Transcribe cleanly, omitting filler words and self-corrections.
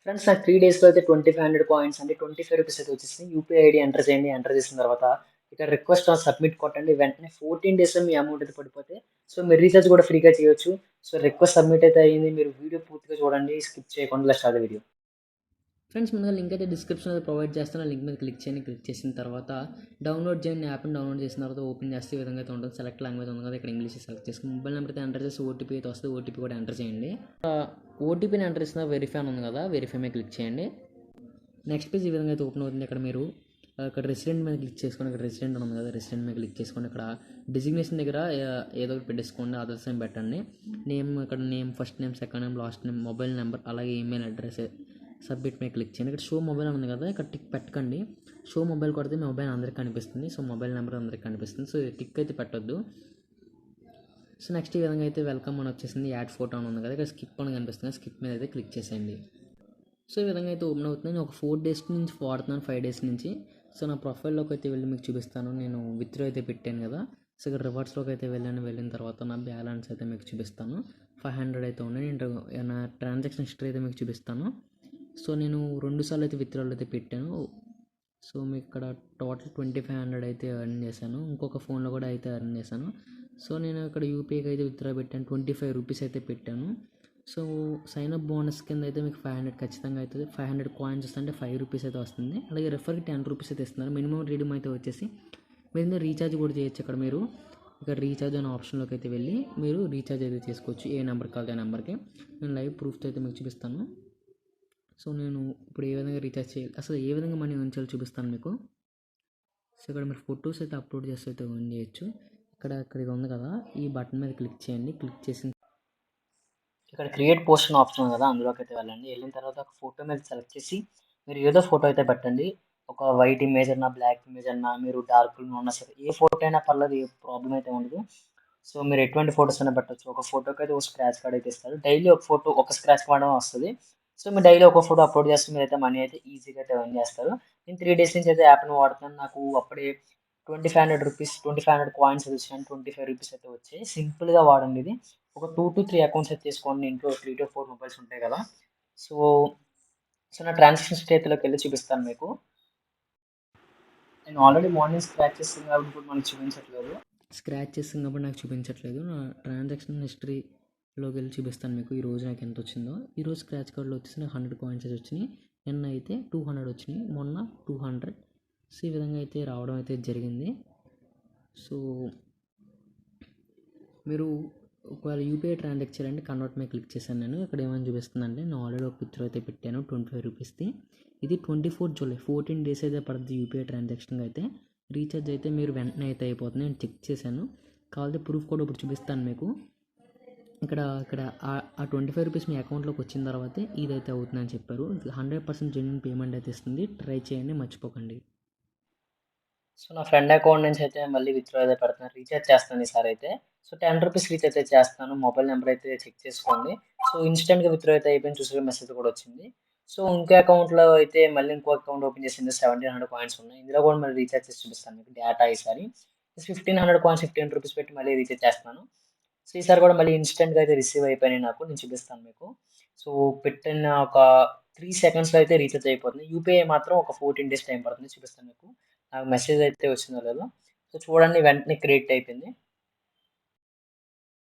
Friends నాకు 3 డేస్‌లో అయితే 2500 కాయిన్స్ అంటే 25 రూపీస్ అయితే వచ్చేసింది. యూపీఐ ఐడీ ఎంటర్ చేయండి. ఎంటర్ చేసిన తర్వాత ఇక్కడ రిక్వెస్ట్ ఆర్ సబ్మిట్ కొట్టండి. వెంటనే 14 డేస్‌లో మీ అమౌంట్ అయితే పడిపోతే సో మీరు రీచార్జ్ కూడా ఫ్రీగా చేయొచ్చు. సో రిక్వెస్ట్ సబ్మిట్ అయితే అయింది. మీరు వీడియో పూర్తిగా చూడండి. స్కిప్ చేయకుండా last of the video. Friends ముందుగా లింక్ అయితే డిస్క్రిప్షన్లో ప్రొవైడ్ చేస్తాను. లింక్ మీద క్లిక్ చేయండి. క్లిక్ చేసిన తర్వాత డౌన్లోడ్ చేయండి. యాప్ని డౌన్లోడ్ చేసిన తర్వాత ఓపెన్ చేస్తే ఈ విధంగా అయితే ఉంటుంది. సెలెక్ట్ లాంగ్వేజ్ ఉంది కదా, ఇక్కడ ఇంగ్లీష్ సెలెక్ట్ చేసుకుని మొబైల్ నెంబర్ అయితే ఎంటర్ చేసి ఓటీపీ అయితే వస్తుంది. ఓటీపీ కూడా ఎంటర్ చేయండి. ఓటీపీని ఎంటర్ చేసిన వెరిఫై అని ఉంది కదా, వెరిఫై మీద క్లిక్ చేయండి. నెక్స్ట్ పేజ్ ఈ విధంగా అయితే ఓపెన్ అవుతుంది. ఇక్కడ మీరు ఇక్కడ రెసిడెంట్ మీద క్లిక్ చేసుకోండి. ఇక్కడ రెసిడెంట్ ఉంది కదా, రెసిడెంట్ మీద క్లిక్ చేసుకోండి. ఇక్కడ డిజిగ్నేషన్ దగ్గర ఏదో ఒకటి పెట్టేసుకోండి. అదర్స్ నేమ్ పెట్టండి. నేమ్ ఇక్కడ name, first name, second name, last name, mobile number, అలాగే ఈమెయిల్ అడ్రస్, సబ్మిట్ మీద క్లిక్ చేయండి. ఇక్కడ షో మొబైల్ ఉంది కదా, ఇక్కడ టిక్ పెట్టకండి. షో మొబైల్ కొడితే మీ మొబైల్ అందరికీ కనిపిస్తుంది. సో మొబైల్ నెంబర్ అందరికీ కనిపిస్తుంది. సో టిక్ అయితే పెట్టొద్దు. సో నెక్స్ట్ ఈ విధంగా అయితే వెల్కమ్ అని వచ్చేసింది. యాడ్ ఫోటో అని ఉంది కదా, ఇక్కడ స్కిప్ అని కనిపిస్తుంది. స్కిప్ మీద అయితే క్లిక్ చేసేయండి. సో ఈ విధంగా అయితే ఓపెన్ అవుతుంది. నేను ఒక 4 డేస్ నుంచి వాడుతున్నాను, 5 డేస్ నుంచి. సో నా ప్రొఫైల్లోకి అయితే వెళ్ళి మీకు చూపిస్తాను. నేను విత్డ్రా అయితే పెట్టాను కదా, సో ఇక్కడ రివార్డ్స్లోకి అయితే వెళ్ళిన తర్వాత నా బ్యాలెన్స్ అయితే మీకు చూపిస్తాను. 500 అయితే ఉన్నాయి. నేను నా ట్రాన్సాక్షన్ హిస్టరీ అయితే మీకు చూపిస్తాను. సో నేను 2 సార్లు అయితే విత్డ్రాలు అయితే పెట్టాను. సో మీకు ఇక్కడ టోటల్ 2500 అయితే ఎర్న్ చేశాను. ఇంకొక ఫోన్లో కూడా అయితే ఎర్న్ చేశాను. సో నేను ఇక్కడ యూపీఐకి అయితే విత్డ్రా పెట్టాను. 25 రూపీస్ అయితే పెట్టాను. సో సైన్ అప్ బోనస్ కింద అయితే మీకు 500 ఖచ్చితంగా అవుతుంది. 500 కాయిన్స్ వస్తుంటే 5 రూపీస్ అయితే వస్తుంది. అలాగే రెఫర్కి 10 రూపీస్ అయితే ఇస్తున్నారు. మినిమం రీడీమ్ అయితే వచ్చేసి మీరు రీఛార్జ్ కూడా చేయొచ్చు. ఇక్కడ రీఛార్జ్ అనే ఆప్షన్లోకి అయితే వెళ్ళి మీరు రీఛార్జ్ అయితే చేసుకోవచ్చు. ఏ నెంబర్ కావాలి ఆ నెంబర్కి. నేను లైవ్ ప్రూఫ్తో అయితే మీకు చూపిస్తాను. సో నేను ఇప్పుడు ఏ విధంగా రీఛార్జ్ చేయాలి, అసలు ఏ విధంగా మనీ ఉంచాలో చూపిస్తాను మీకు. సో ఇక్కడ మీరు ఫొటోస్ అయితే అప్లోడ్ చేస్తే అయితే ఎర్న్ చేయొచ్చు. ఇక్కడ ఇది ఉంది కదా, ఈ బటన్ మీద క్లిక్ చేయండి. క్లిక్ చేసిన ఇక్కడ క్రియేట్ పోస్ట్ అని ఆప్షన్ ఉంది కదా, అందులోకి అయితే వెళ్ళండి. వెళ్ళిన తర్వాత ఒక ఫోటో మీద సెలెక్ట్ చేసి మీరు ఏదో ఫోటో అయితే పెట్టండి. ఒక వైట్ ఇమేజ్ అన్నా, బ్లాక్ ఇమేజ్ అన్నా, మీరు డార్క్ ఉన్నా సరే ఏ ఫోటో అయినా పర్లేదు, ఏ ప్రాబ్లం అయితే ఉండదు. సో మీరు ఎటువంటి ఫోటోస్ అయినా పెట్టచ్చు. ఒక ఫోటోకి అయితే ఒక స్క్రాచ్ కార్డ్ అయితే ఇస్తారు. డైలీ ఒక ఫోటో, ఒక స్క్రాచ్ కార్డ్ వస్తుంది. సో మీరు డైలీ ఒక ఫోటో అప్లోడ్ చేస్తే మీరు అయితే మనీ అయితే ఈజీగా అయితే ఎర్న్ చేస్తారు. నేను 3 డేస్ నుంచి అయితే యాప్ని వాడుతున్నాను. నాకు అప్పుడే 2500 రూపీస్, 2500 కాయిన్స్ వచ్చాయి. 25 రూపీస్ అయితే వచ్చాయి. సింపుల్గా వాడండి ఇది. ఒక 2-3 అకౌంట్స్ అయితే తీసుకోండి. ఇంట్లో 3-4 మొబైల్స్ ఉంటాయి కదా. సో సో నా ట్రాన్సాక్షన్ స్టేట్లోకి వెళ్ళి చూపిస్తాను మీకు. నేను ఆల్రెడీ మార్నింగ్ స్క్రాచ్ చేస్తాను కాబట్టి ఇప్పుడు మనకు చూపించట్లేదు. స్క్రాచ్ చేస్తాను కాబట్టి నాకు చూపించట్లేదు. నా ట్రాన్సాక్షన్ హిస్టరీలోకి వెళ్ళి చూపిస్తాను మీకు. ఈరోజు నాకు ఎంత వచ్చిందో. ఈరోజు స్క్రాచ్ కార్డులో వచ్చేసి నాకు 100 కాయిన్స్ వచ్చినాయి. నిన్న అయితే 200 వచ్చినాయి. మొన్న 200. సో ఈ విధంగా అయితే రావడం అయితే జరిగింది. సో మీరు ఒకవేళ యూపీఐ ట్రాన్సాక్ట్ చేయాలంటే కన్వర్ట్ మీద క్లిక్ చేశాను. నేను ఇక్కడ ఏమని చూపిస్తుందంటే నేను ఆల్రెడీ ఒక పిక్చర్ అయితే పెట్టాను 25 రూపీస్ది. ఇది 24 జూలై 14 డేస్ అయితే పడుతుంది యూపీఐ ట్రాన్సాక్షన్కి అయితే. రీఛార్జ్ అయితే మీరు వెంటనే అయితే అయిపోతుంది. నేను చెక్ చేశాను. కావాలంటే ప్రూఫ్ కూడా ఇప్పుడు చూపిస్తాను మీకు. ఇక్కడ ఇక్కడ ఆ 25 రూపీస్ మీ అకౌంట్లోకి వచ్చిన తర్వాతే ఇదైతే అవుతుందని చెప్పారు. 100% జెన్యూన్ పేమెంట్ అయితే ఇస్తుంది. ట్రై చేయండి, మర్చిపోకండి. సో నా ఫ్రెండ్ అకౌంట్ నుంచి అయితే మళ్ళీ విత్డ్రా అయితే పెడుతున్నాను. రీఛార్జ్ చేస్తాను ఈసారి అయితే. సో 10 రూపీస్ రీఛార్జ్ అయితే చేస్తాను. మొబైల్ నెంబర్ అయితే చెక్ చేసుకోండి. సో ఇన్స్టెంట్‌గా విత్డ్రా అయితే అయిపోయింది. చూసారా, మెసేజ్ కూడా వచ్చింది. సో ఇంకో అకౌంట్‌లో అయితే మళ్ళీ ఇంకో అకౌంట్ ఓపెన్ చేసింది. 1700 కాయిన్స్ ఉన్నాయి. ఇందులో కూడా మళ్ళీ రీఛార్జ్ చేసి చూపిస్తాను మీకు డేటా ఈసారి. 1500 కాయిన్స్ 15 రూపీస్ పెట్టి మళ్ళీ రీఛార్జ్ చేస్తున్నాను. సో ఈసారి కూడా మళ్ళీ ఇన్స్టెంట్‌గా అయితే రిసీవ్ అయిపోయినాయి నాకు. నేను చూపిస్తాను మీకు. సో పెట్టిన ఒక 3 సెకండ్స్‌లో అయితే రీఛార్జ్ అయిపోతుంది. యూపీఐ మాత్రం ఒక 14 డేస్ టైం పడుతుంది. చూపిస్తాను మీకు. నాకు మెసేజ్ అయితే వచ్చిందో లేదో. సో చూడండి, వెంటనే క్రియేట్ అయిపోయింది.